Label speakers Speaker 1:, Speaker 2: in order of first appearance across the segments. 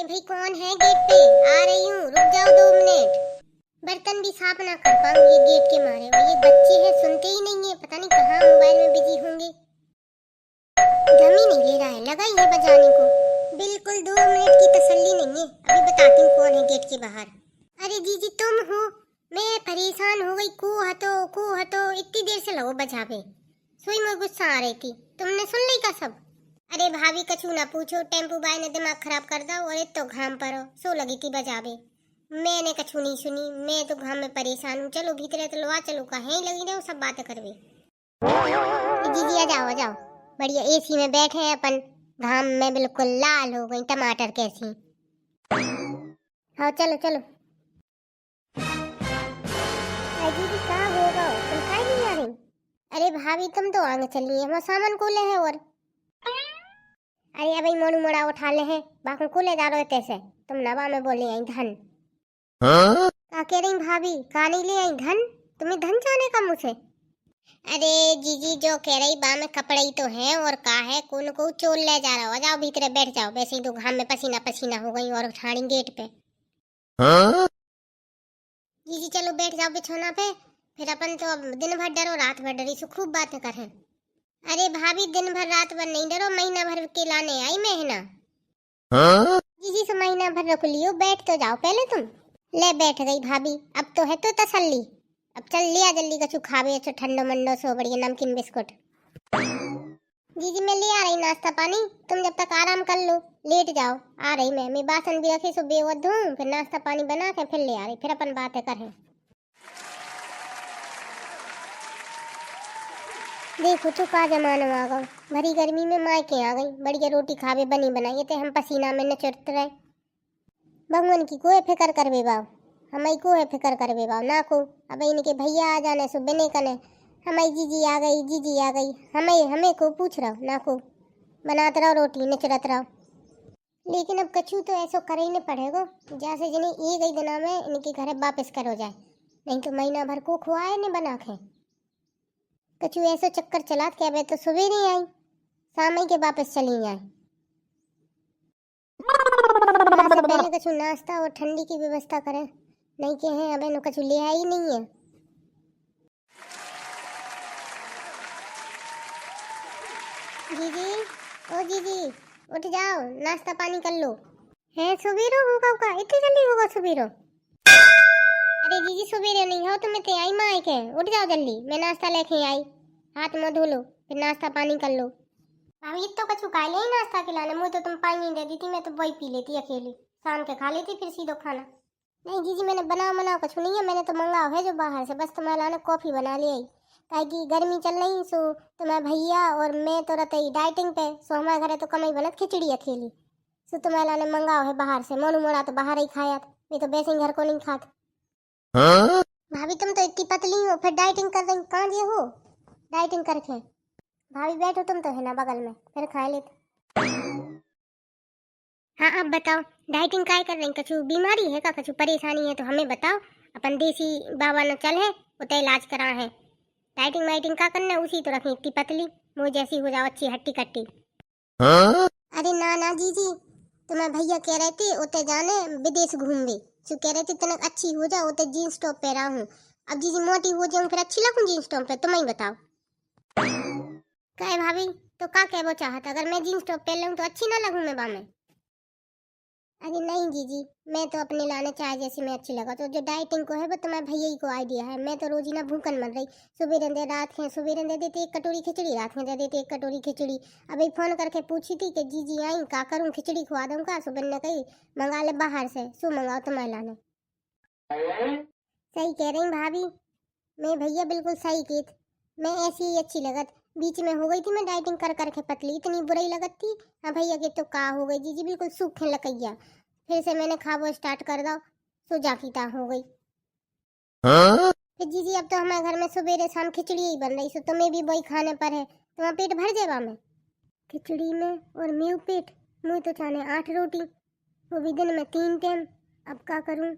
Speaker 1: भाई कौन है गेट पे? आ रही हूँ, रुक जाओ 2 मिनट। बर्तन भी साफ ना कर पाऊँ ये गेट के मारे। और ये बच्चे हैं, सुनते ही नहीं है, पता नहीं कहाँ मोबाइल में बिजी होंगे। दम ही नहीं ले रहा है, लगा ही है बजाने को। बिल्कुल 2 मिनट की तसल्ली नहीं है। अभी बताती हूँ कौन है गेट के बाहर। अरे जीजी तुम हो? मैं परेशान हो गई। को हतो इतनी देर से लगो बजावे। सोई में गुस्सा आ रही थी, तुमने सुन ली का सब? अरे भाभी कछु ना पूछो, टेम्पू बाई ने दिमाग खराब कर दा और तो घाम पर सो लगी थी बजावे। मैंने कछु नहीं सुनी, मैं तो घाम में परेशान हूँ। चलो भीतर चलो, आ चलो, कहीं लगी रहो सब बातें करवे। दीदी आ जाओ, बढ़िया एसी में बैठे हैं अपन। घाम में बिल्कुल लाल हो गई टमाटर कैसी। हाँ चलो चलो। दीदी कहाँ होगा, तुम कहाँ नहीं आ रही? अरे भाभी तुम तो आगे चलिए, हम सामान को ले है। और अरे भाई मोड़ू मोड़ा उठा ले हैं, बाकी को ले जा रहे तैसे। तुम नवा में बोले आई धन। हाँ? का कह रही भाभी, का नहीं ले आई धन? तुम्हें धन चाहने का मुझसे? अरे जीजी जो कह रही बा में कपड़े ही तो है और का है, कौन को चोल ले जा रहा हो। जाओ भीतर बैठ जाओ, वैसे ही तो घाम में पसीना पसीना हो गई और ठाड़ी गेट पे। हाँ? जीजी चलो बैठ जाओ बिछौना पे, फिर अपन तो अब दिन भर डरो रात भर डरी सो खूब बातें करें। अरे भाभी दिन भर रात भर नहीं डरो, महीना भर के लाने आई मैं है ना। हाँ? जीजी से महीना भर रख लियो, बैठ तो जाओ पहले तुम। ले बैठ गई भाभी, अब तो है तो तसल्ली। अब चल लिया जल्दी कछु खावे, अच्छा ठंडो मंडो सो बढ़िया नमकीन बिस्कुट। जीजी मैं ले आ रही नाश्ता पानी, तुम जब तक आराम कर लो, लेट जाओ। आ रही मैं बासन भी रखे सो बेवद धूं, फिर नाश्ता पानी बना के फिर ले आ रही, फिर अपन बातें करें। देखो तो का जमाना आ गया, भरी गर्मी में मायके आ गई, बढ़िया रोटी खावे बनी बनाई थे, हम पसीना में न चुरत रहे। भगवान की कोई फिक्र करवे बाव, हमारी कोई फिक्र करवे बाव ना को। अब इनके भैया आ जाने सो बिने कने हमारी जीजी आ गई, जीजी आ गई, हमें को पूछ रहा ना को। बनाते रहो रोटी नचरत रहो। लेकिन अब कछु तो ऐसा करे ही नहीं पड़ेगा, जैसे जिन्हें एक ही दिना में इनके घर वापस करो जाए, नहीं तो महीना भर को खुआए नहीं बना के। कछु ऐसा चक्कर चला के अब तो सुबह नहीं आई, शाम के वापस चली जाए। पहले कछु नाश्ता और ठंडी की व्यवस्था करें, नहीं के हैं अब नो कछु ले आई नहीं है। जीजी ओ जीजी उठ जाओ, नाश्ता पानी कर लो। है सुबेरो होगा का, इतनी जल्दी होगा सुबेरो? अरे जीजी सुबेरे नहीं हो, तुम्हें ते आई माँ के, उठ जाओ जल्दी, मैं नाश्ता लेके आई। हाथ मुंह धो लो, फिर नाश्ता पानी कर लो। भाभी तो कछु खा ले नाश्ता खिलाने, मुझे तो तुम पानी नहीं दे दी थी, मैं तो वही पी लेती अकेली, शाम के खा लेती फिर सीधो खाना। नहीं जीजी मैंने बनाओ कछु नहीं है, मैंने तो मंगाओ है जो बाहर से, बस तुम्हारे लाने कॉफी बना ले आई। ताकि गर्मी चल रही सो तुम्हारे भैया और मैं तो रहते ही डाइटिंग पे, सो हमारे घरे तो कमाई बनत खिचड़ी अकेली, सो तुम्हारे लाने मंगाओ है बाहर से। मोनू मोड़ा तो बाहर ही खाया, मैं तो वैसे ही घर को नहीं खात। हाँ? भाभी तुम तो इतनी पतली हो, फिर डाइटिंग कर रही कहाँ जे हो डाइटिंग करके? भाभी बैठो तुम तो है ना बगल में, फिर खा लेते। हाँ अब बताओ, डाइटिंग काय कर रही, कछु बीमारी है का, कछु परेशानी है तो हमें बताओ, अपन देसी बाबा न चल है उते इलाज करा है। डाइटिंग वाइटिंग का करना, उसी तो रखी इतनी पतली, मुझे जैसी हो जाओ अच्छी हट्टी कट्टी। हाँ? अरे ना जीजी, तुम्हारे भैया कह रहे थे उते जाने विदेश घूमवे, सो कह रहे थे इतना अच्छी हो जाओ उते जींस टॉप पहरा हूँ। अब जीजी मोटी हो जाऊँ फिर अच्छी लगूँ जींस टॉप पे, तुम ही बताओ। कहे भाभी तो का कहबो चाहता, अगर मैं जींस टॉप पहन लूँ तो अच्छी ना लगूँ मैं बामे? अरे नहीं जीजी, मैं तो अपने लाने चाहे जैसी मैं अच्छी लगा, तो जो डाइटिंग को है वो तुम्हारे भैया ही को आइडिया है। मैं तो रोजी ना भूखन मर रही, सुबह रंदे रात के, सुबह रंदे देते एक कटोरी खिचड़ी, रात में दे देते एक कटोरी खिचड़ी। अभी फोन करके पूछी थी कि जीजी आई का करूँ, खिचड़ी खुआ दूँ का? सुबह ने कही मंगा ले बाहर से, सो मंगाओ तुम्हारे लाने। सही कह रही भाभी, मैं भैया बिल्कुल सही कहत, मैं ऐसी ही अच्छी लगत। बीच में हो गई थी मैं डाइटिंग कर करके पतली, इतनी बुरी लगत थी। अब भैया के तो का हो गई जीजी, बिल्कुल सूखे लकैया, फिर से मैंने खाबो स्टार्ट कर दो, सो जाकीता हो गई। हाँ? फिर जीजी अब तो हमारे घर में सुबह शाम खिचड़ी ही बन रही, सो तुम्हें भी वही खाने पर है, तुम्हारा पेट भर जाएगा में खिचड़ी में और मेव पेट। मुँह तो चाहे 8 रोटी, वो भी दिन में 3 टाइम, अब क्या करूँ?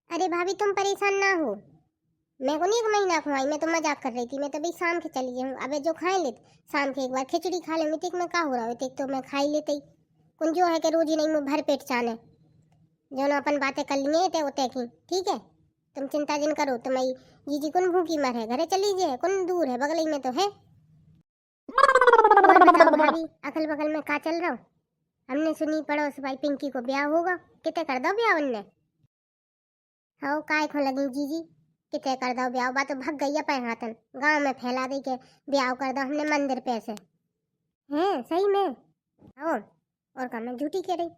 Speaker 1: अरे भाभी तुम परेशान ना हो, मैं को नहीं एक महीना खुआई, मैं तो मजाक कर रही थी, मैं तो भाई शाम के चली हूँ। अबे जो खाए ले शाम के एक बार खिचड़ी खा लेंगे, तो मैं का हो रहा है, तो मैं खा ही लेते ही कुछ जो है कि रोज ही नहीं मैं भर पेट चाने। जो ना अपन बातें कर लिए थे उते की, ठीक है। तुम चिंता जिन करो, तुम्हारी जीजी कौन भूखी मर है, घरे चली जे कौन दूर है, बगल ही में तो है। और बताओ भाभी, अगल बगल में का चल रहा हो? हमने सुनी पड़ोस भाई पिंकी को ब्याह होगा, कितने कर दो ब्याह उनने? हाँ काय खो लगी जीजी, कितने कर दो ब्याह, बात तो भग गई अपन हाथन, गांव में फैला दी के ब्याह कर दो हमने मंदिर पे से। हैं सही में? हाँ, और का मैं झूठी कह रही।